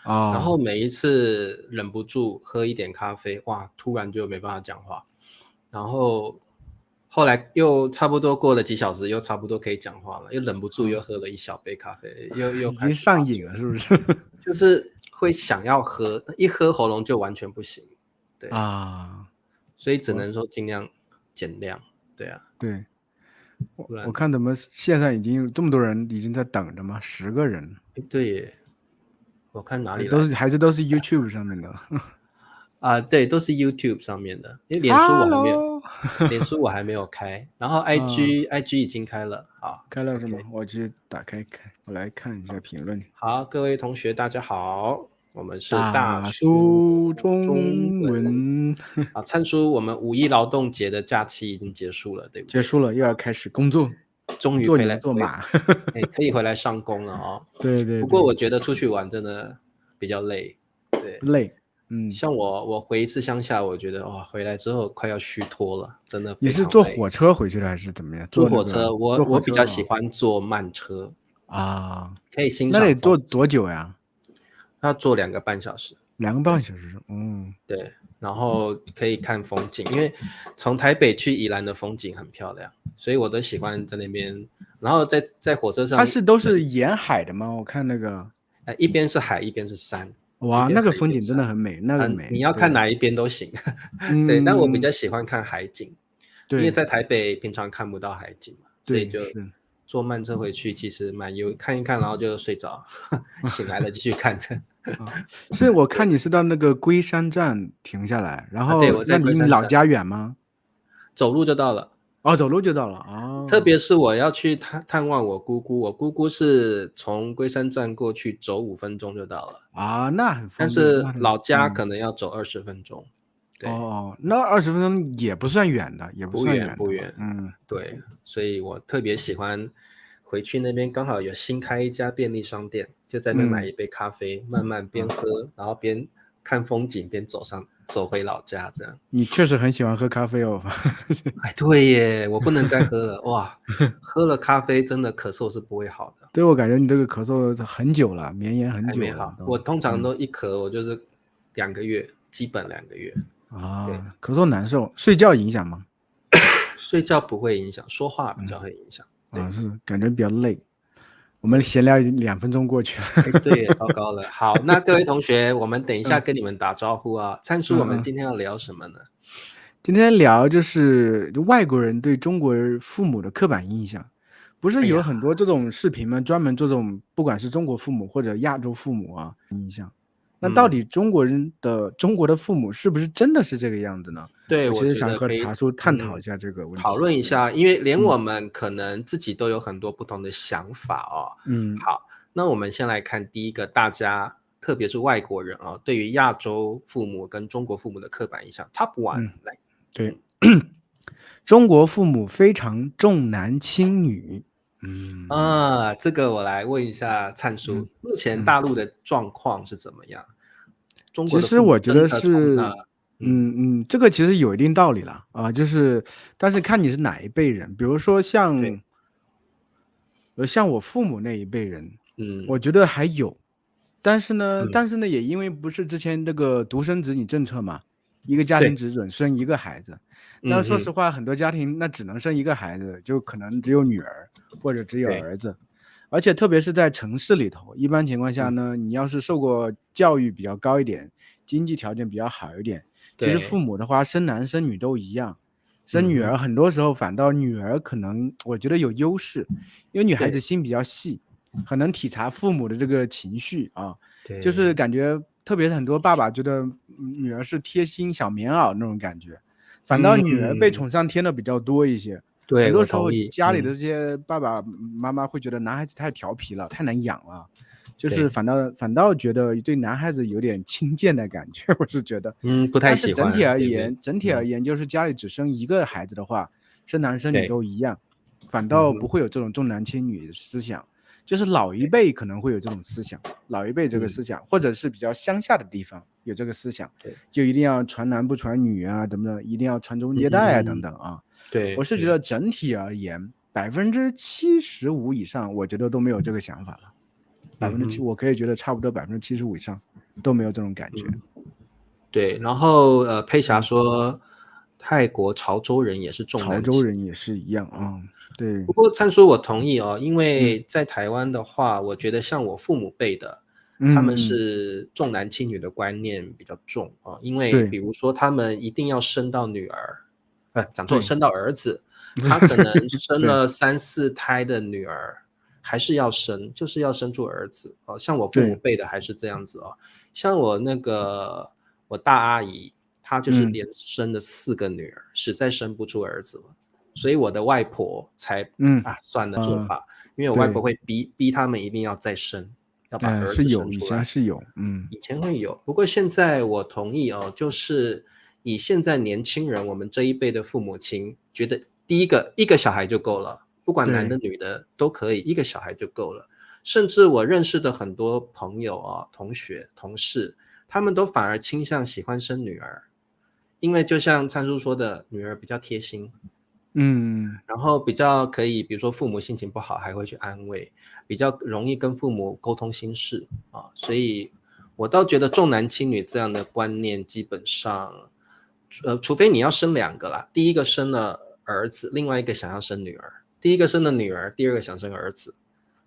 然后哦，每一次忍不住喝一点咖啡，哇，突然就没办法讲话。然后后来又差不多过了几小时，又差不多可以讲话了，又忍不住又喝了一小杯咖啡，又已经开始发作，上瘾了，是不是？就是会想要喝，一喝喉咙就完全不行。对，啊，所以只我能说尽量减量。对啊，对我不然，我看怎么线上已经有这么多人已经在等着嘛，10个人，对耶，我看哪里来的还是都是 YouTube 上面的。啊？对，都是 YouTube 上面的，因为脸书我还没有，Hello，脸书我还没有开，然后 啊，IG 已经开了。好开了是，OK。吗？我去打开看，我来看一下评论。好，各位同学，大家好，我们是大大叔叔中中文文啊。灿叔，我们五一劳动节的假期已经结束了，对不对？结束了，又要开始工作，终于做牛做马。可以回来上工了哦。对对对，不过我觉得出去玩真的比较累，对。累。嗯，像我回一次乡下，我觉得哇，回来之后快要虚脱了，真的你非常累。是坐火车回去的还是怎么样？坐那个坐火车，我坐火我比较喜车啊？欢坐慢车，啊，可以欣那得赏风景，坐多久呀？要坐2个半小时。2个半小时。嗯，对，然后可以看风景，因为从台北去宜兰的风景很漂亮，所以我都喜欢在那边。然后在火车上，都是沿海的吗？我看那个，一边是海，一边是山，一哇，边海一那个风景真的边山。很美，那个你美。对，要看哪一边都行。对，但我比嗯，较喜欢看海景，因为对在台北平常看不到海景嘛，所以对，就是。坐慢车回去，其实看一看，然后就睡着，醒来了继续看着。啊，是我看你是到那个龟山站停下来，然啊，对，后我在那离你老龟山站，家远吗？走路就到了。哦，走路就到了。哦，特别是我要去探望我姑姑，我姑姑是从龟山站过去走5分钟就到了，啊，那很但方便，那很。是老家可能要走20分钟。对，哦，那20分钟也不算远的，也不不算远的吧？远不远。嗯，对，所以我特别喜欢回去那边，刚好有新开一家便利商店，就在那边买嗯，一杯咖啡，慢慢边啊，喝，然后边看风景，边走回老家这样。你确实很喜欢喝咖啡哦。哎，对耶，我不能再喝了，哇，喝了咖啡真的咳嗽是不会好的。对，我感觉你这个咳嗽很久了，绵延很久了还没好，我都。通常嗯，都一咳，我就是2个月，基本2个月。对，啊，咳嗽难受，睡觉影响吗？睡觉不会影响，说话比嗯，较会影响。啊，对是感觉比较累。我们对，闲聊已经2分钟过去了。哎，对耶，糟糕了。好，那各位同学，我们等一下嗯跟你们打招呼啊。灿叔，我们嗯嗯。今天要聊什么呢？今天聊就是外国人对中国父母的刻板印象，不是哎呀，有很多这种视频吗？专门做这种，不管是中国父母或者亚洲父母啊，印象。那到嗯，底中国的父母是不是真的是这个样子呢？对，我其我实想和觉得可以，茶叔探讨一下这个问讨题。论一下，因为连嗯我们可能自己都有很多不同的想法哦。嗯，好，那我们先来看第一个，大家特别是外国人啊，对于亚洲父母跟中国父母的刻板印象，Top One 嗯，来。对，嗯，中国父母非常重男轻女。嗯啊，这个我来问一下灿嗯叔，目前嗯。大陆的状况是怎么样？中国其的父母实我觉得真的是，嗯，这个其实有一定道理了啊，就是，但是看你是哪一辈人，比如说对，像我父母那一辈人，嗯我觉得还有，但是呢，嗯也因为不是之前这个独生子女政策嘛，一个家庭对，只准生一个孩子，那嗯哼，说实话，很多家庭那只能生一个孩子，就可能只有女儿或者只有对，儿子，而且特别是在城市里头，一般情况下嗯呢，你要是受过教育比较高一点，经济条件比较好一点，其实父对，母的话生男生女都一样，生嗯哼，女儿很多时候反倒女儿可能我觉得有优势，因为女孩子对心比较细，很能体察父母的这个情绪啊，就是对，感觉特别是很多爸爸觉得女儿是贴心小棉袄那种感觉，反倒女儿被嗯，宠上天的比较多一些。很对，多时候我同意，家里的这些爸爸妈妈会觉得男孩子太调皮了，太难养了，就是对，反倒觉得对男孩子有点轻贱的感觉，我是觉得。不太但是喜欢，对不对？整体而言，就是家里只生一个孩子的话，生男生女对，都一样，反嗯哼，倒不会有这种重男轻女的思想。就是老一辈可能会有这种思想，老一辈这个嗯，思想，或者是比较乡下的地方有这个思想，对，就一定要传男不传女啊，怎么的，一定要传宗接代啊，等嗯，等啊。对我是觉对，得整体而言，75%以上，我觉得都没有这个想法了。嗯哼。我可以觉得差不多75%以上。都没有这种感觉。对，然后佩霞说，泰国潮州人也是重潮男轻女。州人也是一样，对，不过灿叔我同意哦，因嗯为在台湾的话，我觉得像我父母辈的，他们嗯嗯，是重男轻女的观念比较重啊，因为对比如说他们一定要生到女儿，讲错，对生到儿子，他可能生对了3、4胎的女儿，还是要生，就是要生出儿子哦。像我父母对，辈的还是这样子哦，像我大阿姨，她就是嗯连生了4个女儿，实在生不出儿子了。所以我的外婆才嗯算了作罢，因为我外婆对，会逼他们一定要再生，要把儿子生以出来。前是有，以前会有，不过现在我同意哦，就是以现在年轻人我们这一辈的父母亲觉得，第一个小孩就够了，不管男的对，女的都可以，一个小孩就够了。甚至我认识的很多朋友啊、同学、同事，他们都反而倾向喜欢生女儿，因为就像灿叔说的，女儿比较贴心。嗯，然后比较可以，比如说父母心情不好，还会去安慰，比较容易跟父母沟通心事啊，所以我倒觉得重男轻女这样的观念，基本上，除非你要生2个啦，第一个生了儿子，另外一个想要生女儿，第一个生了女儿，第二个想生儿子，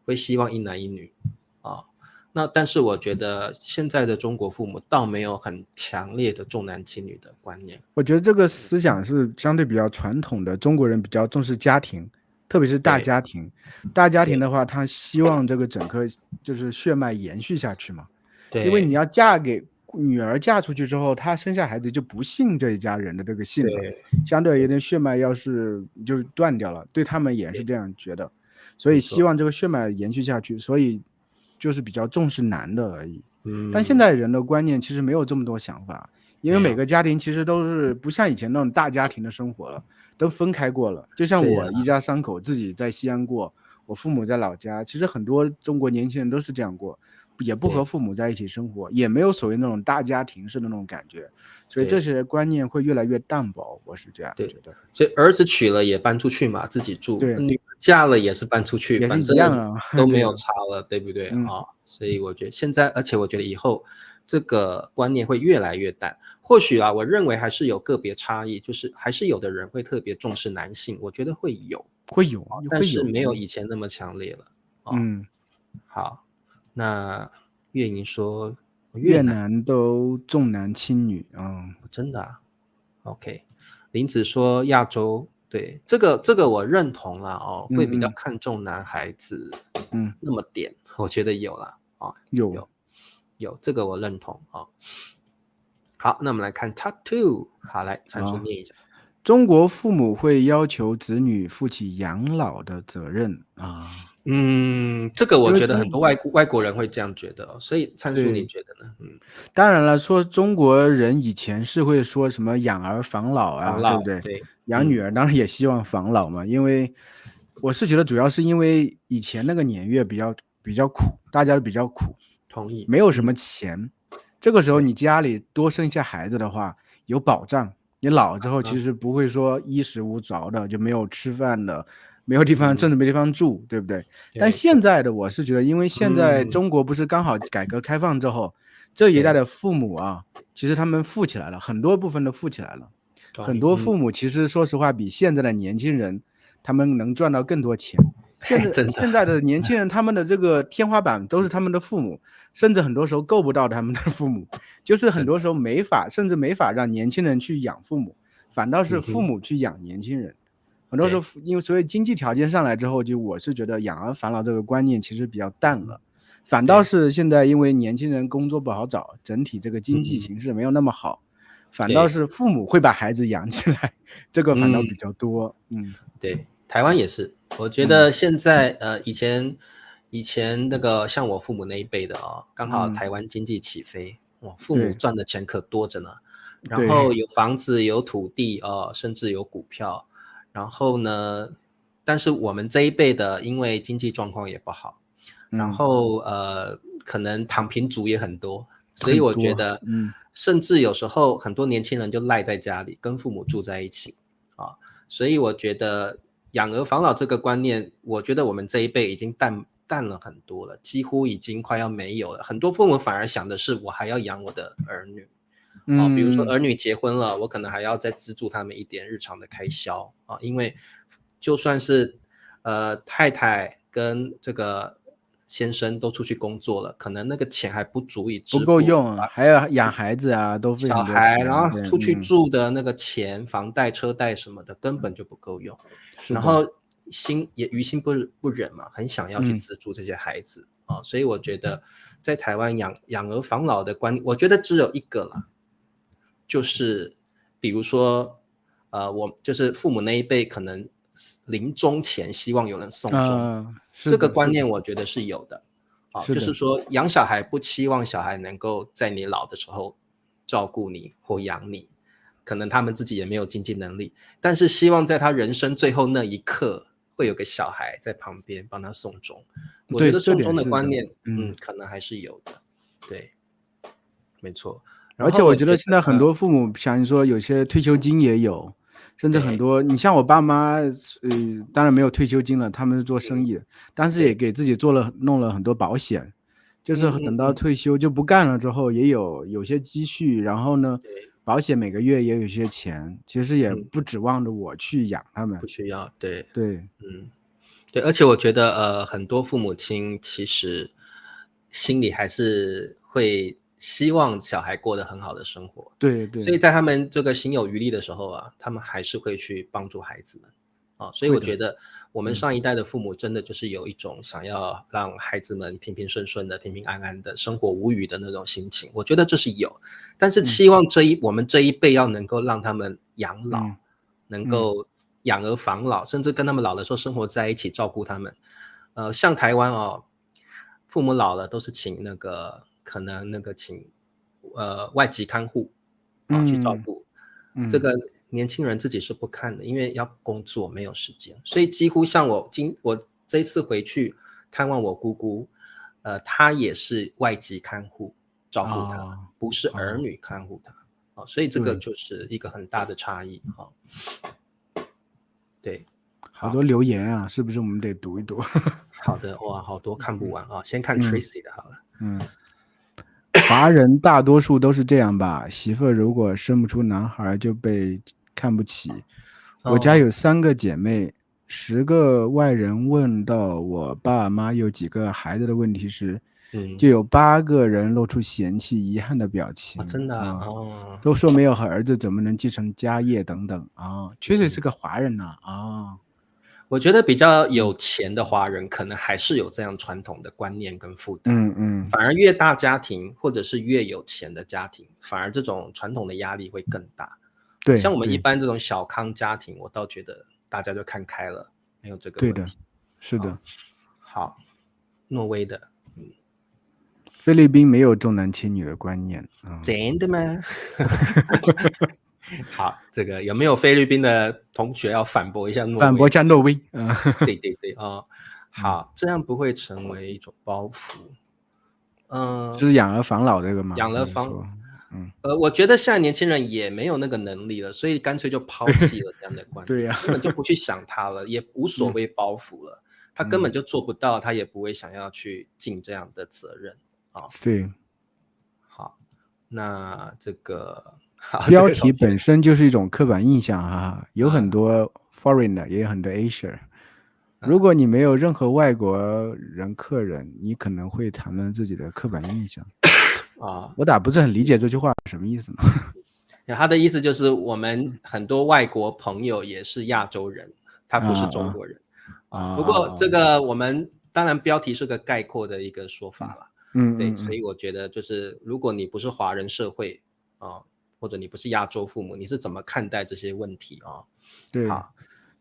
会希望一男一女啊。那但是我觉得现在的中国父母倒没有很强烈的重男轻女的观念。我觉得这个思想是相对比较传统的，中国人比较重视家庭，特别是大对家庭。大家庭对的话，他希望这个整个就是血脉延续下去嘛。因为你对要女儿嫁出去之后，她生下孩子就不信这一家人的这个姓了，对，相对有点血脉要是就断掉了，对他们也是这样觉得，所以希没错。望这个血脉延续下去，所以就是比较重视男的而已。但现嗯，在人的观念其实没有这么多想法，因为没有，每个家庭其实都是不像以前那种大家庭的生活了，都分开过了。就像对呀，我一家3口自己在西安过，我父母在老家，其实很多中国年轻人都是这样过，也不和对父母在一起生活，也没有所谓那种大家庭式的那种感觉，所以这对些观念会越来越淡薄，我是这样对，觉得。所以儿子娶了也搬出去嘛，自己住；对，女儿嫁了也是搬出去，也是反正一样啊，都没对的，有差了，对不对嗯，啊？所以我觉得现在，而且我觉得以后这个观念会越来越淡。或许啊，我认为还是有个别差异，就是还是有的人会特别重视男性，我觉得会有，会有，但是没有嗯以前那么强烈了啊。嗯。好，那月莹说越越南，南都重男轻女，真的啊？OK，林子说亚洲，对，这个我认同啦哦，会比较嗯嗯看重男孩子嗯，那么点，我觉得有啦啊、有。有这个我认同啊、好，那我们来看 Top Two，好来阐述啊，念一下。中国父母会要求子女负起养老的责任啊，这个我因为觉得很多外国人会这样觉得哦，所以灿叔你对，觉得呢？当然了，说中国人以前是会说什么养儿防老啊，对防老，不对？对，养女儿当然也希望防老嘛，因为我是觉得主要是因为以前那个年月比较苦，大家都比较苦，同意，没有什么钱，这个时候对，你家里多生一下孩子的话，有保障。你老之后其实不会说衣食无着的，就没有吃饭的，没有地方，甚至没地方住，对不对？但对对，现在的我是觉得，因为现在中国不是刚好改革开放之后，这一代对，的父母啊，其实他们富起来了，很多部分都富起来了。同意，很多父母其实说实话，比现在的年轻人，他们能赚到更多钱。现在真的，现在的年轻人，他们的这个天花板都是他们的父母，甚至很多时候够不到他们的父母，就是很多时候甚至没法让年轻人去养父母，反倒是父母去养年轻人。很多时候，因为所以经济条件上来之后，就我是觉得养儿防老这个观念其实比较淡了，反倒是现在因为年轻人工作不好找，整体这个经济形势没有那么好，反倒是父母会把孩子养起来，这个反倒比较多。对，台湾也是，我觉得现在以前那个像我父母那一辈的啊，刚好台湾经济起飞，哇，父母赚的钱可多着呢，然后有房子有土地甚至有股票，然后呢，但是我们这一辈的因为经济状况也不好，然后可能躺平族也很多，所以我觉得甚至有时候很多年轻人就赖在家里跟父母住在一起啊。所以我觉得养儿防老这个观念，我觉得我们这一辈已经淡了很多了，几乎已经快要没有了。很多父母反而想的是，我还要养我的儿女。比如说儿女结婚了，我可能还要再资助他们一点日常的开销因为就算是太太跟这个先生都出去工作了，可能那个钱还不足以支付，不够用，还要养孩子啊，都费小很多孩，钱，然后出去住的那个钱，房贷、车贷什么的根本就不够用，然后也于心不忍嘛，很想要去资助这些孩子所以我觉得在台湾养儿防老的观念，我觉得只有一个啦。就是比如说我就是父母那一辈可能临终前希望有人送终，这个观念我觉得是有的就是说养小孩不期望小孩能够在你老的时候照顾你或养你，可能他们自己也没有经济能力，但是希望在他人生最后那一刻会有个小孩在旁边帮他送终。我觉得送终的观念可能还是有的，对，没错。而且我觉得现在很多父母，像你说有些退休金也有，甚至很多，你像我爸妈，当然没有退休金了，他们是做生意的，但是也给自己弄了很多保险，就是等到退休就不干了之后，也有些积蓄，然后呢，保险每个月也有些钱，其实也不指望着我去养他们，不需要，对，对，对，而且我觉得很多父母亲其实心里还是会希望小孩过得很好的生活，对，所以在他们这个行有余力的时候他们还是会去帮助孩子们所以我觉得我们上一代的父母真的就是有一种想要让孩子们平平顺顺的、平平安安的生活无虞的那种心情，我觉得这是有，但是期望我们这一辈要能够让他们养老，能够养儿防老，甚至跟他们老的时候生活在一起，照顾他们。像台湾父母老了都是请请外籍看护去照顾，这个年轻人自己是不看的，因为要工作没有时间，所以几乎像我这一次回去探望我姑姑，她也是外籍看护照顾她，不是儿女看护她所以这个就是一个很大的差异对，好多留言啊，是不是我们得读一读？好的，哇，好多看不完先看 Tracy 的好了。华人大多数都是这样吧，媳妇如果生不出男孩就被看不起。我家有3个姐妹，10个外人问到我爸妈有几个孩子的问题时，就有8个人露出嫌弃遗憾的表情真的都说没有儿子怎么能继承家业等等确实是个华人我觉得比较有钱的华人可能还是有这样传统的观念跟负担反而越大家庭或者是越有钱的家庭，反而这种传统的压力会更大。对，像我们一般这种小康家庭，我倒觉得大家就看开了，没有这个问题。对的，是的。好，挪威的菲律宾没有重男轻女的观念真的吗？好，这个有没有菲律宾的同学要反驳一下挪威？反驳一下挪威对对对好，这样不会成为一种包袱就是养儿防老这个吗？养儿防我觉得现在年轻人也没有那个能力了，所以干脆就抛弃了这样的观念对根本就不去想他了，也无所谓包袱了他根本就做不到，他也不会想要去尽这样的责任对，好，那这个标题本身就是一种刻板印象有很多 foreigner 也有很多 Asia，如果你没有任何外国人客人，你可能会谈论自己的刻板印象我咋不是很理解这句话什么意思呢？他的意思就是我们很多外国朋友也是亚洲人，他不是中国人不过这个我们当然标题是个概括的一个说法啦对，所以我觉得就是如果你不是华人社会或者你不是亚洲父母，你是怎么看待这些问题对，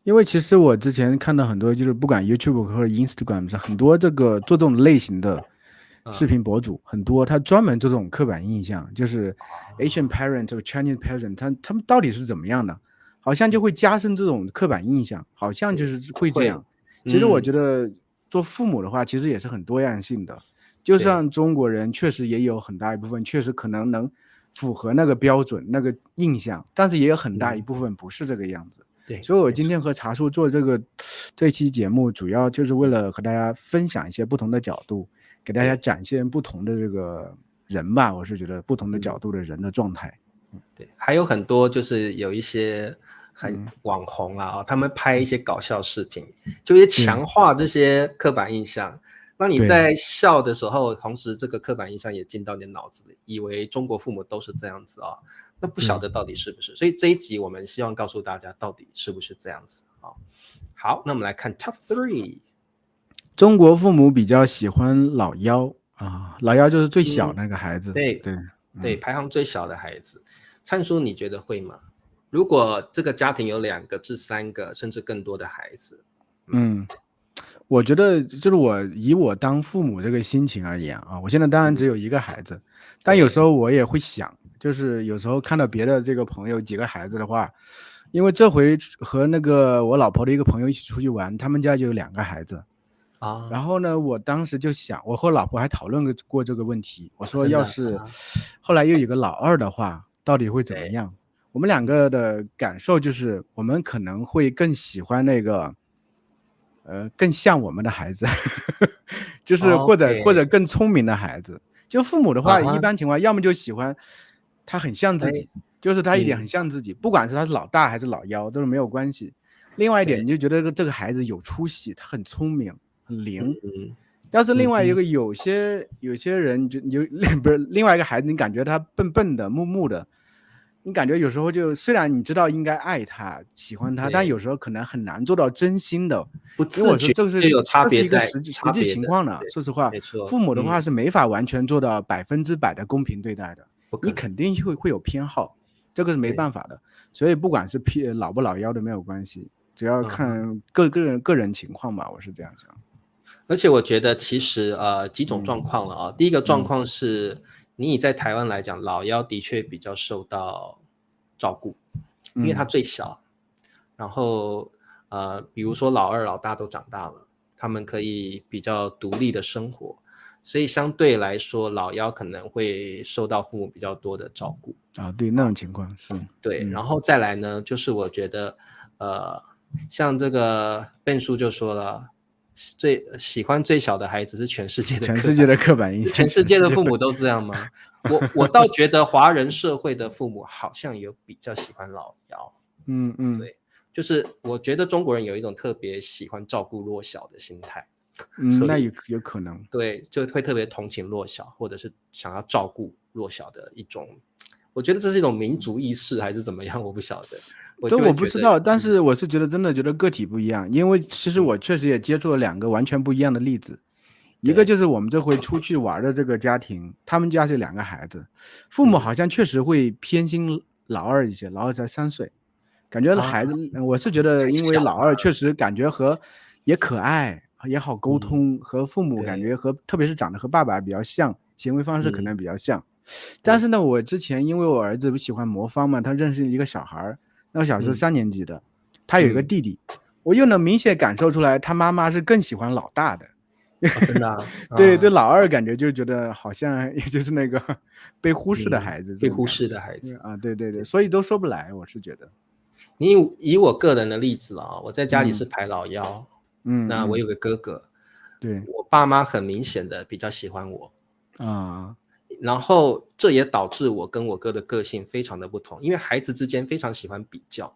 因为其实我之前看到很多就是不管 YouTube 或者 Instagram 上很多这个做这种类型的视频博主很多，他专门做这种刻板印象，就是 Asian parent 或 Chinese parent 他们到底是怎么样的，好像就会加深这种刻板印象，好像就是会这样其实我觉得做父母的话其实也是很多样性的，就像中国人确实也有很大一部分确实可能符合那个标准那个印象，但是也有很大一部分不是这个样子对，所以我没错今天和茶叔做这期节目，主要就是为了和大家分享一些不同的角度，给大家对展现不同的这个人吧。我是觉得不同的角度的人的状态。对，还有很多就是有一些很嗯，网红啊，他们拍一些搞笑视频，就是强化这些刻板印象。那你对，在笑的时候，同时这个刻板印象也进到你的脑子里，以为中国父母都是这样子啊，那不晓得到底是不是。所以这一集我们希望告诉大家，到底是不是这样子啊？好，那我们来看 Top 3。中国父母比较喜欢老幺啊，老幺就是最小那个孩子。对对，对，排行最小的孩子，灿叔你觉得会吗？如果这个家庭有2个至3个甚至更多的孩子，我觉得就是以我当父母这个心情而言啊，我现在当然只有一个孩子，但有时候我也会想，就是有时候看到别的这个朋友几个孩子的话，因为这回和那个我老婆的一个朋友一起出去玩，他们家就有2个孩子。然后呢，我当时就想，我和老婆还讨论过这个问题。我说，真的要是后来又有个老二的话，到底会怎么样？我们2个的感受就是，我们可能会更喜欢那个，更像我们的孩子，就是或者更聪明的孩子。就父母的话，一般情况要么就喜欢他很像自己，就是他一点很像自己，不管是他是老大还是老幺都是没有关系。另外一点，你就觉得这个孩子有出息，他很聪明。很灵，要是另外一个有些人就不是另外一个孩子，你感觉他笨笨的、木木的，你感觉有时候就虽然你知道应该爱他、喜欢他，但有时候可能很难做到真心的，不因为我自觉说这就有差别是一个在实际情况的。说实话，没错，父母的话是没法完全做到100%的公平对待的，你肯定会有偏好，这个是没办法的。所以不管是老不老幺都没有关系，只要看个人情况吧，我是这样想。而且我觉得其实几种状况了啊。第一个状况是，你以在台湾来讲，老幺的确比较受到照顾，因为他最小。然后比如说老二、老大都长大了，他们可以比较独立的生活，所以相对来说，老幺可能会受到父母比较多的照顾啊。对，那种情况是对。然后再来呢，就是我觉得像这个Ben叔就说了。最喜欢最小的孩子是全世界的刻板印象，全世界的父母都这样吗？我倒觉得华人社会的父母好像有比较喜欢老幺，对，就是我觉得中国人有一种特别喜欢照顾弱小的心态，那有可能，对，就会特别同情弱小，或者是想要照顾弱小的一种，我觉得这是一种民族意识还是怎么样，我不晓得。这我不知道，但是我是真的觉得个体不一样，因为其实我确实也接触了2个完全不一样的例子，一个就是我们这回出去玩的这个家庭，他们家是2个孩子，父母好像确实会偏心老二一些，老二才3岁，感觉孩子，我是觉得因为老二确实感觉也可爱，也好沟通，和父母感觉特别是长得和爸爸比较像，行为方式可能比较像。但是呢，我之前因为我儿子不喜欢魔方嘛，他认识一个小孩，那个小孩是3年级的，他有一个弟弟，我又能明显感受出来他妈妈是更喜欢老大的。真的对，老二感觉就觉得好像也就是那个被忽视的孩子，被忽视的孩子啊，对，所以都说不来，我是觉得。你以我个人的例子啊，我在家里是排老幺，那我有个哥哥，对，我爸妈很明显的比较喜欢我啊，然后这也导致我跟我哥的个性非常的不同，因为孩子之间非常喜欢比较，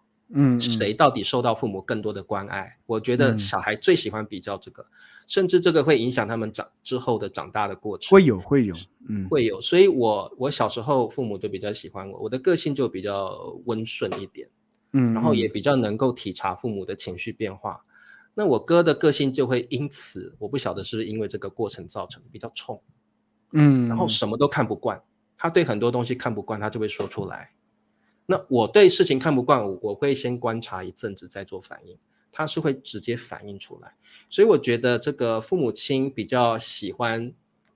谁到底受到父母更多的关爱？我觉得小孩最喜欢比较这个，甚至这个会影响他们之后的长大的过程。会有，所以我小时候父母就比较喜欢我，我的个性就比较温顺一点，然后也比较能够体察父母的情绪变化。那我哥的个性就会因此，我不晓得是不是因为这个过程造成比较冲。然后什么都看不惯，他对很多东西看不惯，他就会说出来。那我对事情看不惯，我会先观察一阵子再做反应，他是会直接反应出来。所以我觉得这个父母亲比较喜欢，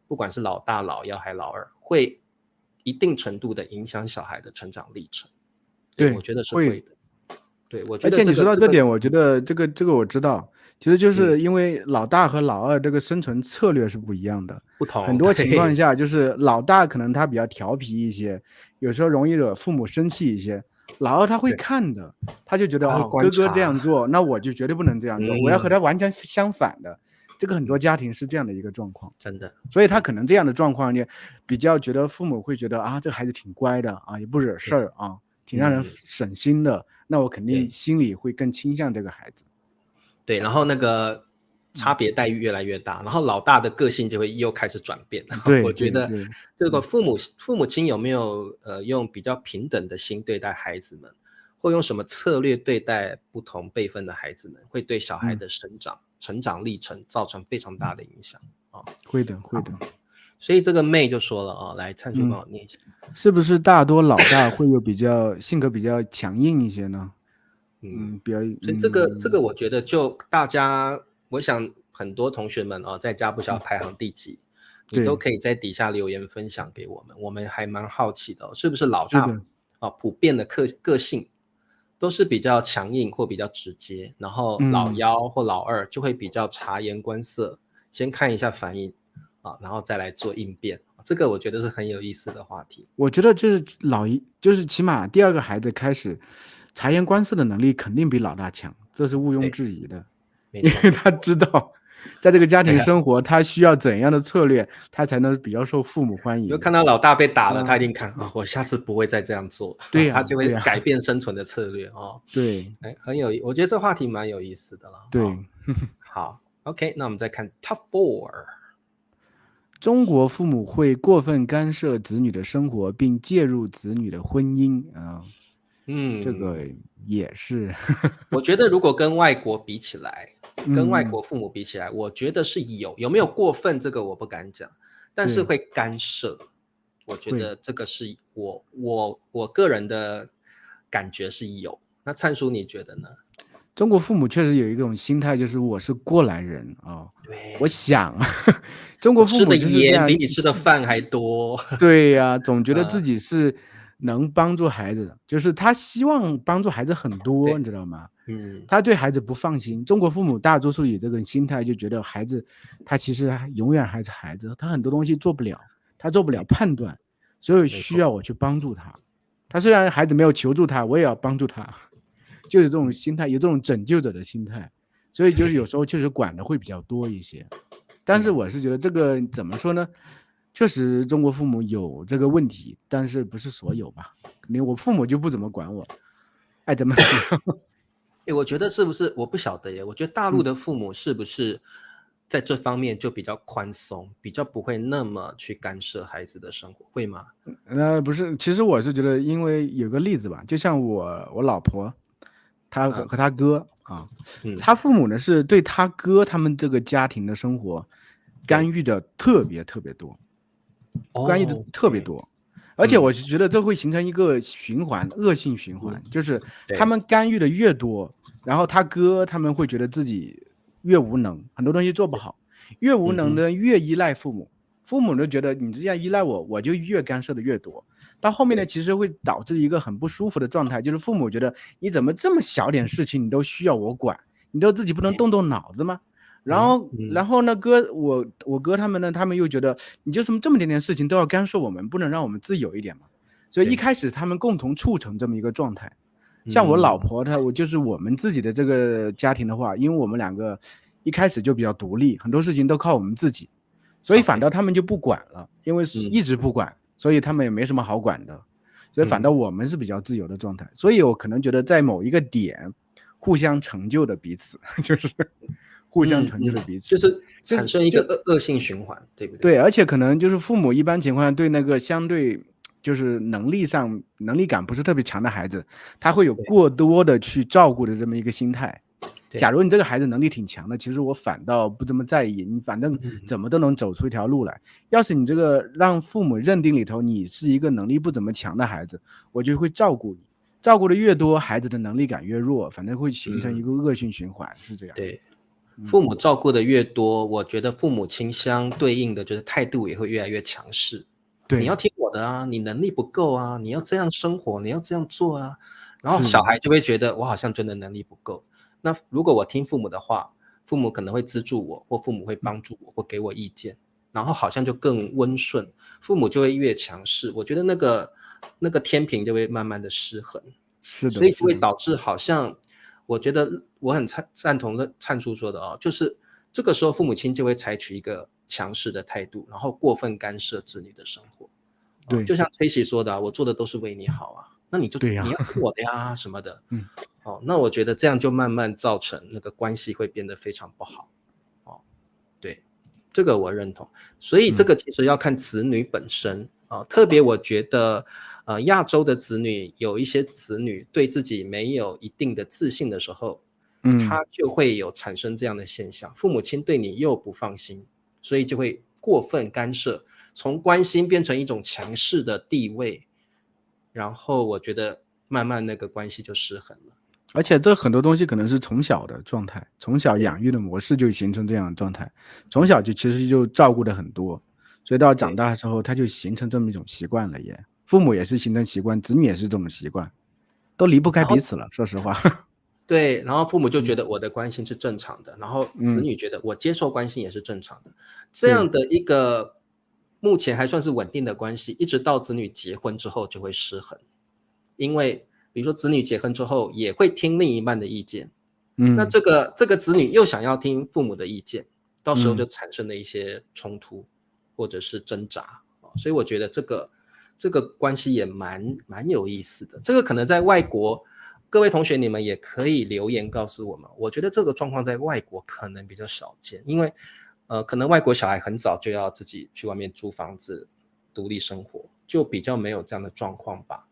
不管是老大、老幺还老二，会一定程度的影响小孩的成长历程。对，我觉得是会的。对，我觉得而且你说到这点，我觉得这个我知道，其实就是因为老大和老二这个生存策略是不一样的，不同。很多情况下就是老大可能他比较调皮一些，有时候容易惹父母生气一些，老二他会对，看的，他就觉得他会哦，哥哥这观察，样做，那我就绝对不能这样做，我要和他完全相反的。这个很多家庭是这样的一个状况，真的，所以他可能这样的状况呢，比较觉得父母会觉得啊，这个孩子挺乖的啊，也不惹事儿啊，挺让人省心的，那我肯定心里会更倾向这个孩子。对，然后那个差别待遇越来越大，然后老大的个性就会又开始转变。对，我觉得对，这个父母亲有没有用比较平等的心对待孩子们，或用什么策略对待不同辈分的孩子们，会对小孩的成长历程造成非常大的影响啊。会的。所以这个妹就说了啊，来灿叔帮我念一下。是不是大多老大会有性格比较强硬一些呢？所以这个我觉得就大家，我想很多同学们在家不晓得排行第几，你都可以在底下留言分享给我们，我们还蛮好奇的是不是老大普遍的个性都是比较强硬或比较直接，然后老幺或老二就会比较察言观色，先看一下反应然后再来做应变。这个我觉得是很有意思的话题。我觉得就是就是起码第二个孩子开始察言观色的能力肯定比老大强，这是毋庸置疑的，因为他知道在这个家庭生活他需要怎样的策略，他才能比较受父母欢迎。就看到老大被打了，他一定看我下次不会再这样做，对他就会改变生存的策略对，我觉得这话题蛮有意思的了。对，好 ，OK， 那我们再看 Top 4。中国父母会过分干涉子女的生活，并介入子女的婚姻啊。这个也是。我觉得如果跟外国比起来，跟外国父母比起来，我觉得是有没有过分，这个我不敢讲，但是会干涉。我觉得这个是我个人的感觉是有。那灿叔你觉得呢？中国父母确实有一种心态，就是我是过来人啊。对，我想，中国父母就是这样，比你吃的饭还多。对呀，总觉得自己是能帮助孩子的，就是他希望帮助孩子很多，你知道吗？他对孩子不放心。中国父母大多数以这个心态就觉得孩子，他其实永远还是孩子，他很多东西做不了，他做不了判断，所以需要我去帮助他。他虽然孩子没有求助他，我也要帮助他。就是这种心态，有这种拯救者的心态，所以就是有时候确实管的会比较多一些。但是我是觉得这个怎么说呢？确实中国父母有这个问题，但是不是所有吧？肯定我父母就不怎么管我，爱怎么我觉得是不是我不晓得耶？我觉得大陆的父母是不是在这方面就比较宽松，比较不会那么去干涉孩子的生活，会吗？不是，其实我是觉得，因为有个例子吧，就像我老婆。他和他哥他父母呢是对他哥他们这个家庭的生活干预的特别多，干预的特别多，而且我是觉得这会形成一个循环，恶性循环，就是他们干预的越多，然后他哥他们会觉得自己越无能，很多东西做不好，越无能的越依赖父母，父母就觉得你这样依赖我，我就越干涉的越多。到后面呢，其实会导致一个很不舒服的状态，就是父母觉得你怎么这么小点事情你都需要我管，你都自己不能动脑子吗？然后呢，我哥他们呢，他们又觉得你就这么点事情都要干涉我们，不能让我们自由一点吗？所以一开始他们共同促成这么一个状态。像我老婆我就是我们自己的这个家庭的话，因为我们两个一开始就比较独立，很多事情都靠我们自己，所以反倒他们就不管了，因为一直不管。所以他们也没什么好管的，所以反倒我们是比较自由的状态。所以我可能觉得在某一个点，互相成就的彼此，就是互相成就的彼此，就是产生一个恶性循环，对不对？对，而且可能就是父母一般情况下对那个相对就是能力感不是特别强的孩子，他会有过多的去照顾的这么一个心态。假如你这个孩子能力挺强的，其实我反倒不这么在意，你反正怎么都能走出一条路来。要是你这个让父母认定里头你是一个能力不怎么强的孩子，我就会照顾你，照顾的越多，孩子的能力感越弱，反正会形成一个恶性循环，是这样。对，父母照顾的越多，我觉得父母亲相对应的就是态度也会越来越强势。对，你要听我的啊，你能力不够啊，你要这样生活，你要这样做啊，然后小孩就会觉得我好像真的能力不够。那如果我听父母的话，父母可能会资助我，或父母会帮助我，或给我意见，然后好像就更温顺，父母就会越强势。我觉得那个天平就会慢慢的失衡。是的，所以就会是的，导致好像，我觉得我很赞同的灿叔说的哦，就是这个时候父母亲就会采取一个强势的态度，然后过分干涉子女的生活。对就像崔喜说的我做的都是为你好啊，那你对呀、要听我的呀什么的。嗯那我觉得这样就慢慢造成那个关系会变得非常不好。对，这个我认同。所以这个其实要看子女本身特别我觉得亚洲的子女有一些子女对自己没有一定的自信的时候，他就会有产生这样的现象，父母亲对你又不放心，所以就会过分干涉，从关心变成一种强势的地位，然后我觉得慢慢那个关系就失衡了。而且这很多东西可能是从小的状态，从小养育的模式就形成这样的状态，从小就其实就照顾的很多，所以到长大的时候他就形成这么一种习惯了也。父母也是形成习惯，子女也是这种习惯，都离不开彼此了，说实话。对，然后父母就觉得我的关心是正常的，然后子女觉得我接受关心也是正常的，这样的一个目前还算是稳定的关系，一直到子女结婚之后就会失衡。因为比如说子女结婚之后也会听另一半的意见，那这个子女又想要听父母的意见，到时候就产生了一些冲突或者是挣扎。所以我觉得这个关系也蛮有意思的。这个可能在外国，各位同学你们也可以留言告诉我们，我觉得这个状况在外国可能比较少见，因为可能外国小孩很早就要自己去外面租房子独立生活，就比较没有这样的状况吧。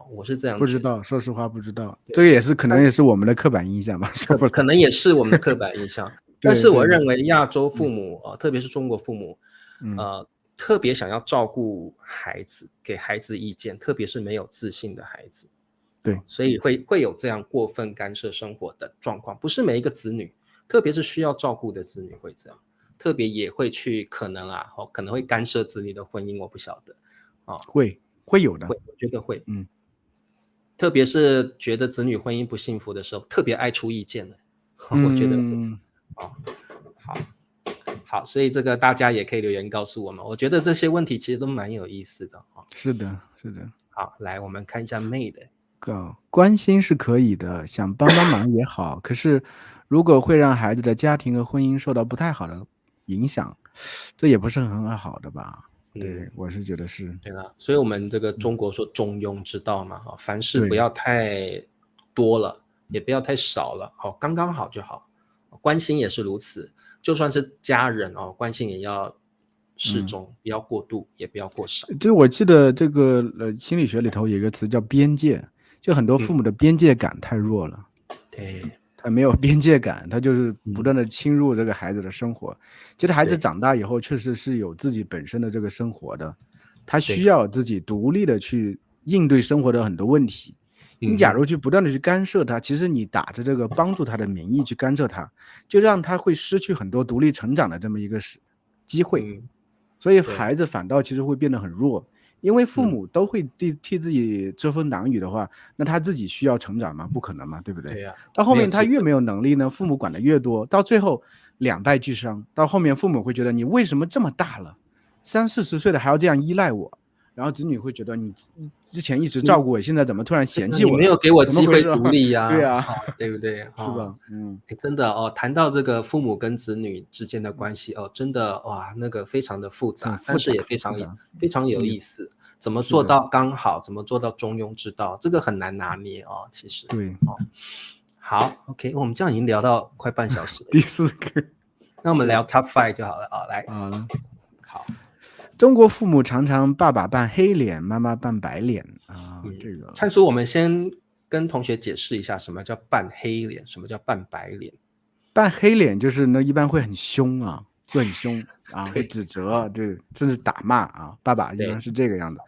我是这样不知道，说实话不知道，这个也是可能也是我们的刻板印象吧，可能也是我们的刻板印象。但是我认为亚洲父母特别是中国父母特别想要照顾孩子，给孩子意见，特别是没有自信的孩子。对，所以会有这样过分干涉生活的状况，不是每一个子女，特别是需要照顾的子女会这样，特别也会去可能会干涉子女的婚姻，我不晓得会有的，我觉得会，特别是觉得子女婚姻不幸福的时候，特别爱出意见的，我觉得好，所以这个大家也可以留言告诉我们，我觉得这些问题其实都蛮有意思的是的，是的。好，来我们看一下妹的。关心是可以的，想帮忙也好，可是如果会让孩子的家庭和婚姻受到不太好的影响，这也不是很好的吧？对，我是觉得是。对啦，所以我们这个中国说中庸之道嘛，凡事不要太多了，也不要太少了，刚刚好就好。关心也是如此，就算是家人关心也要适中，不要过度，也不要过少。就是我记得这个心理学里头有一个词叫边界，就很多父母的边界感太弱了。对。他没有边界感，他就是不断的侵入这个孩子的生活。其实孩子长大以后确实是有自己本身的这个生活的，他需要自己独立的去应对生活的很多问题。你假如去不断的去干涉他，其实你打着这个帮助他的名义去干涉他，就让他会失去很多独立成长的这么一个机会。所以孩子反倒其实会变得很弱。因为父母都会替自己遮风挡雨的话，那他自己需要成长吗？不可能嘛，对不对？对呀。到后面他越没有能力呢，父母管的越多，到最后两代俱伤。到后面父母会觉得你为什么这么大了，30-40岁的还要这样依赖我？然后子女会觉得你之前一直照顾我，现在怎么突然嫌弃我？你没有给我机会独立呀？对啊，对不对？是吧？真的谈到这个父母跟子女之间的关系真的哇，那个非常的复杂，但是也非常有意思。怎么做到刚好，怎么做到中庸之道，这个很难拿捏其实。对好 ，OK， 我们这样已经聊到快半小时了。第4个，那我们聊 Top 5就好了来。好了，好。中国父母常常爸爸扮黑脸，妈妈扮白脸这个灿叔，我们先跟同学解释一下什么叫扮黑脸，什么叫扮白脸。扮黑脸就是呢，一般会很凶会很凶会指责，甚至打骂爸爸一般是这个样子，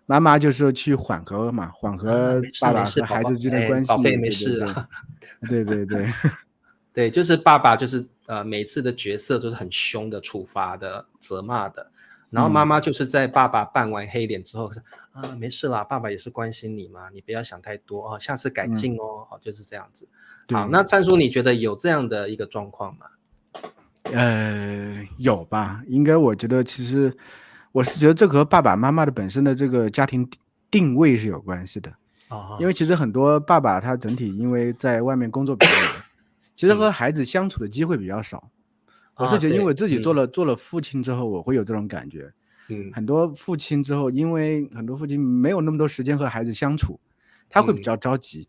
妈妈就是去缓和嘛，缓和爸爸和孩子之间的关系。宝贝没事对对，就是爸爸就是每次的角色都是很凶的，处罚的，责骂的。然后妈妈就是在爸爸扮完黑脸之后没事啦，爸爸也是关心你嘛，你不要想太多下次改进就是这样子。好，那灿叔你觉得有这样的一个状况吗？有吧，应该我觉得其实我是觉得这和爸爸妈妈的本身的这个家庭定位是有关系的。因为其实很多爸爸他整体因为在外面工作比较忙，其实和孩子相处的机会比较少。我是觉得，因为我自己做了父亲之后，我会有这种感觉。很多父亲之后，因为很多父亲没有那么多时间和孩子相处，他会比较着急，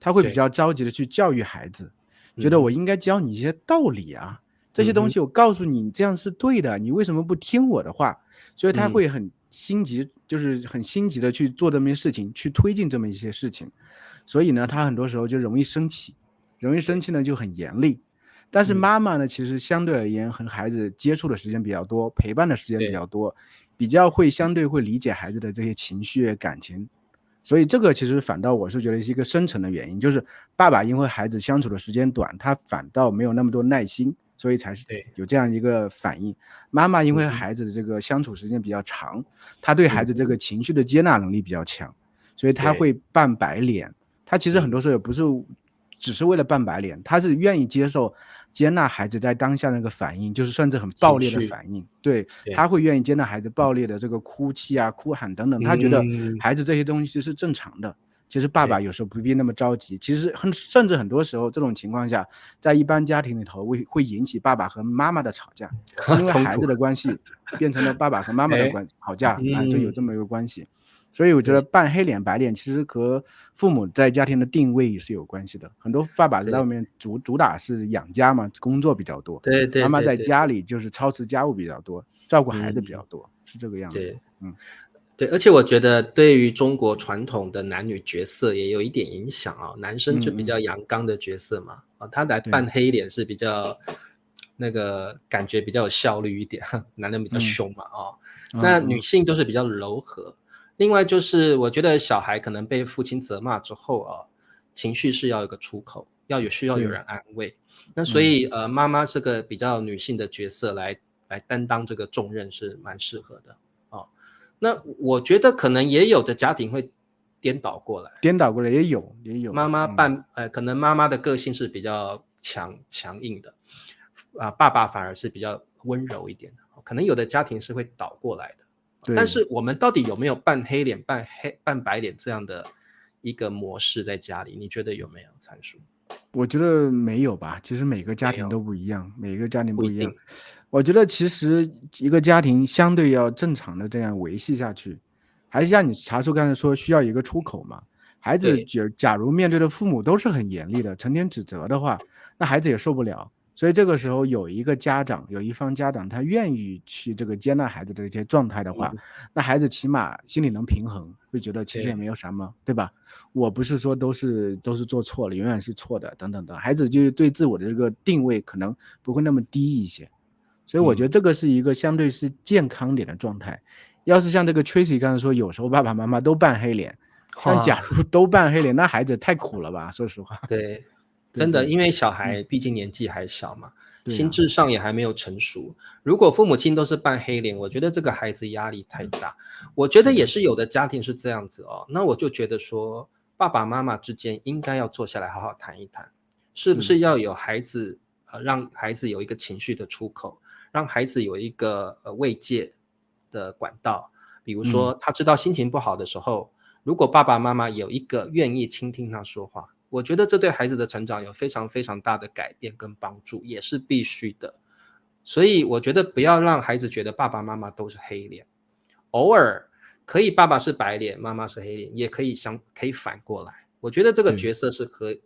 他会比较着急的去教育孩子，觉得我应该教你一些道理啊，这些东西我告诉你这样是对的，你为什么不听我的话？所以他会很心急，就是很心急的去做这么一些事情，去推进这么一些事情。所以呢，他很多时候就容易生气，容易生气呢就很严厉。但是妈妈呢，其实相对而言和孩子接触的时间比较多，陪伴的时间比较多，比较会相对会理解孩子的这些情绪感情。所以这个其实反倒我是觉得是一个深层的原因，就是爸爸因为孩子相处的时间短，他反倒没有那么多耐心，所以才是有这样一个反应。妈妈因为孩子的这个相处时间比较长，他对孩子这个情绪的接纳能力比较强，所以他会扮白脸。他其实很多时候也不是只是为了扮白脸，他是愿意接纳孩子在当下那个反应，就是甚至很暴烈的反应。对，他会愿意接纳孩子暴烈的这个哭泣啊、哭喊等等，他觉得孩子这些东西是正常的。其实爸爸有时候不必那么着急，其实甚至很多时候这种情况下，在一般家庭里头会引起爸爸和妈妈的吵架，因为孩子的关系变成了爸爸和妈妈的吵架，就有这么一个关系。所以我觉得扮黑脸白脸其实和父母在家庭的定位也是有关系的。很多爸爸在外面主打是养家嘛，工作比较多，妈妈在家里就是操持家务比较多，照顾孩子比较多，是这个样子。对，而且我觉得对于中国传统的男女角色也有一点影响啊。男生就比较阳刚的角色嘛，他来扮黑脸是比较那个感觉比较有效率一点，男人比较凶嘛，那女性都是比较柔和。另外就是我觉得小孩可能被父亲责骂之后情绪是要有个出口，需要有人安慰。那所以妈妈这个比较女性的角色来担当这个重任是蛮适合的。那我觉得可能也有的家庭会颠倒过来也有妈妈可能妈妈的个性是比较强硬的爸爸反而是比较温柔一点的，可能有的家庭是会倒过来的。但是我们到底有没有扮黑脸扮白脸这样的一个模式在家里，你觉得有没有阐述？我觉得没有吧，其实每个家庭都不一样，每个家庭不一样。我觉得其实一个家庭相对要正常的这样维系下去，还是像你茶叔刚才说需要一个出口嘛。孩子假如面对的父母都是很严厉的，成天指责的话，那孩子也受不了。所以这个时候有一方家长他愿意去这个接纳孩子的这些状态的话，那孩子起码心里能平衡，会觉得其实也没有什么，对吧？我不是说都是做错了，永远是错的等等的，孩子就是对自我的这个定位可能不会那么低一些。所以我觉得这个是一个相对是健康点的状态。要是像这个 Tracy 刚才说，有时候爸爸妈妈都扮黑脸，但假如都扮黑脸，那孩子太苦了吧，说实话。对，真的，因为小孩毕竟年纪还小嘛，心智上也还没有成熟。如果父母亲都是扮黑脸，我觉得这个孩子压力太大。我觉得也是有的家庭是这样子那我就觉得说，爸爸妈妈之间应该要坐下来好好谈一谈，是不是要有孩子让孩子有一个情绪的出口，让孩子有一个慰藉的管道。比如说他知道心情不好的时候，如果爸爸妈妈有一个愿意倾听他说话，我觉得这对孩子的成长有非常非常大的改变跟帮助，也是必须的。所以我觉得不要让孩子觉得爸爸妈妈都是黑脸，偶尔可以爸爸是白脸，妈妈是黑脸，也可以反过来。我觉得这个角色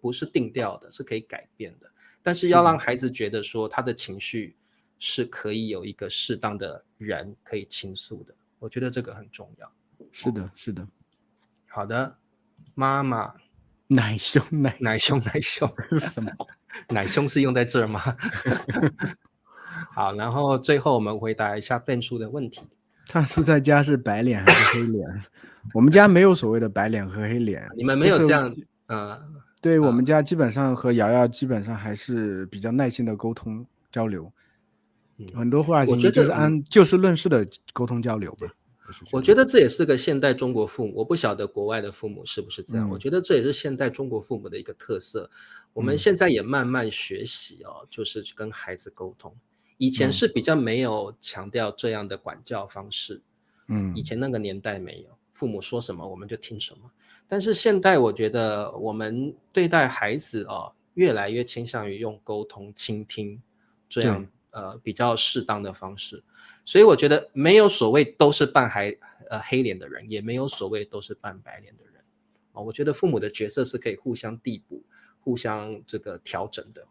不是定调的，是可以改变的。但是要让孩子觉得说他的情绪是可以有一个适当的人可以倾诉的，我觉得这个很重要。是的，是的。好的，妈妈奶凶是什么？奶凶是用在这儿吗？好，然后最后我们回答一下变数的问题。唱叔在家是白脸还是黑脸？我们家没有所谓的白脸和黑脸。你们没有这样对，我们家基本上和瑶瑶基本上还是比较耐心的沟通交流，很多话情就是按就事论事的沟通交流吧。我觉得这也是个现代中国父母，我不晓得国外的父母是不是这样，我觉得这也是现代中国父母的一个特色。我们现在也慢慢学习就是跟孩子沟通。以前是比较没有强调这样的管教方式，以前那个年代没有，父母说什么我们就听什么。但是现代我觉得我们对待孩子越来越倾向于用沟通、倾听这样比较适当的方式。所以我觉得没有所谓都是扮黑脸的人，也没有所谓都是扮白脸的人。我觉得父母的角色是可以互相递补、互相这个调整的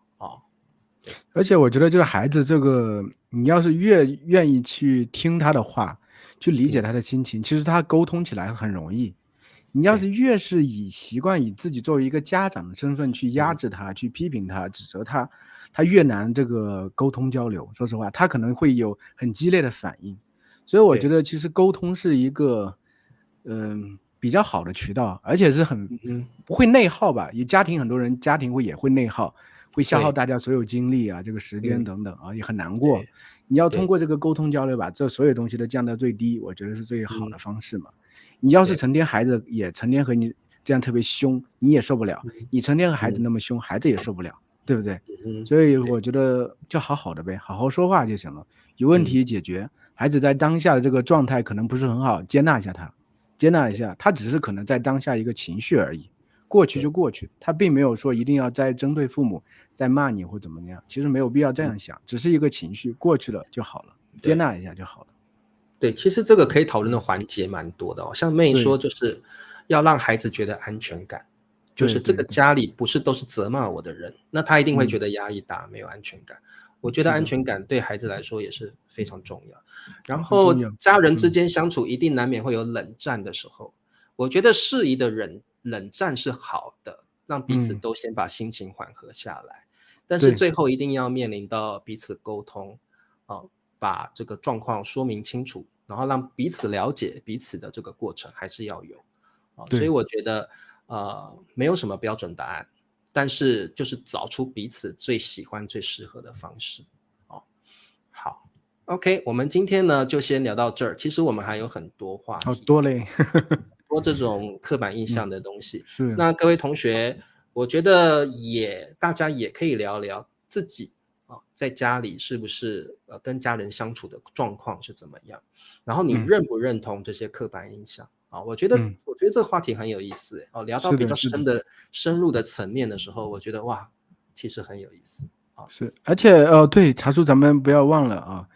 而且我觉得就是孩子这个，你要是越愿意去听他的话，去理解他的心情，其实他沟通起来很容易。你要是越是习惯以自己作为一个家长的身份去压制他、去批评他、指责他，他越难这个沟通交流。说实话，他可能会有很激烈的反应。所以我觉得其实沟通是一个比较好的渠道，而且是很不会内耗吧。家庭很多人家庭也会内耗，会消耗大家所有精力啊，这个时间等等也很难过。你要通过这个沟通交流把这所有东西都降到最低，我觉得是最好的方式嘛。你要是成天孩子也成天和你这样特别凶，你也受不了；你成天和孩子那么凶，孩子也受不了，对不对？所以我觉得就好好的呗，好好说话就行了。有问题解决，孩子在当下的这个状态可能不是很好，接纳一下他，接纳一下他，只是可能在当下一个情绪而已，过去就过去，他并没有说一定要再针对父母再骂你或怎么样，其实没有必要这样想，只是一个情绪过去了就好了，接纳一下就好了。对，其实这个可以讨论的环节蛮多的像妹说就是要让孩子觉得安全感，就是这个家里不是都是责骂我的人，那他一定会觉得压力大，没有安全感。我觉得安全感对孩子来说也是非常重要。然后家人之间相处一定难免会有冷战的时候，我觉得适宜的冷战是好的，让彼此都先把心情缓和下来，但是最后一定要面临到彼此沟通把这个状况说明清楚，然后让彼此了解彼此的这个过程还是要有所以我觉得没有什么标准答案，但是就是找出彼此最喜欢最适合的方式好 OK， 我们今天呢就先聊到这儿。其实我们还有很多话题，好多嘞多这种刻板印象的东西是。那各位同学，我觉得大家也可以聊聊自己在家里是不是跟家人相处的状况是怎么样，然后你认不认同这些刻板印象我觉得这个话题很有意思聊到比较深入的层面的时候，我觉得哇其实很有意思是，而且对茶叔咱们不要忘了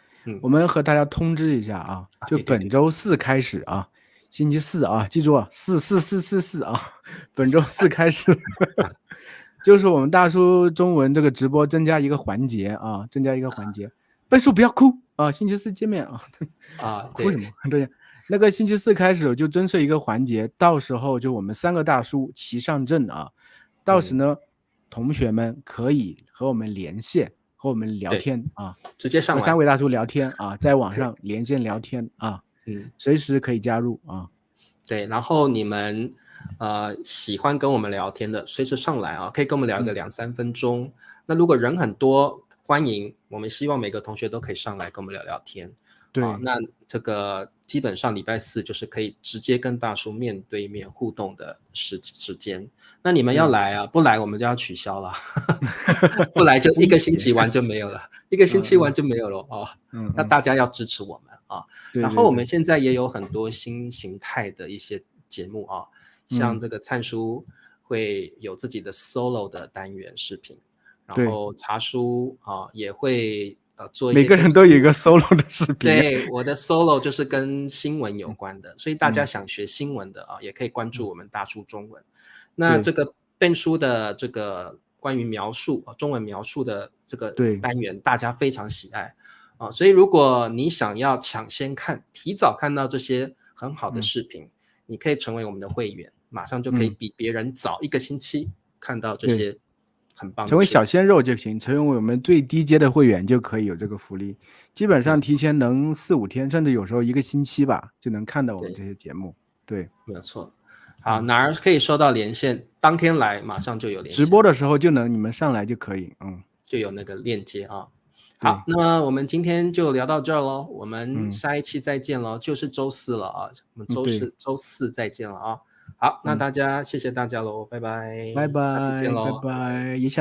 我们和大家通知一下就本周四开始星期四记住4本周四开始就是我们大叔中文这个直播增加一个环节贝叔不要哭星期四见面哭什么对，那个星期四开始就增设一个环节，到时候就我们3个大叔齐上阵到时呢同学们可以和我们连线，和我们聊天直接上来和3位大叔聊天在网上连线聊天随时可以加入对，然后你们喜欢跟我们聊天的随时上来可以跟我们聊一个2-3分钟那如果人很多欢迎，我们希望每个同学都可以上来跟我们聊聊天对那这个基本上礼拜四就是可以直接跟大叔面对面互动的时间那你们要来不来我们就要取消了不来就一个星期完就没有了一个星期完就没有了那大家要支持我们然后我们现在也有很多新形态的一些节目像这个灿叔会有自己的 solo 的单元视频，然后茶叔也会做一些，每个人都有一个 solo 的视频。对，我的 solo 就是跟新闻有关的，所以大家想学新闻的也可以关注我们大叔中文。那这个Ben叔的这个关于描述中文描述的这个单元，大家非常喜爱所以如果你想要抢先看，提早看到这些很好的视频，你可以成为我们的会员，马上就可以比别人早1个星期看到这些很棒的，成为小鲜肉就行，成为我们最低阶的会员就可以有这个福利，基本上提前能4-5天，甚至有时候1个星期吧，就能看到我们这些节目。对，没有错。好，哪儿可以收到连线？当天来马上就有连线，直播的时候就能，你们上来就可以，就有那个链接好，那么我们今天就聊到这儿咯，我们下一期再见咯，就是周四了我们周四再见了好，那大家谢谢大家咯，拜拜，拜拜，下次见咯，拜拜，一下。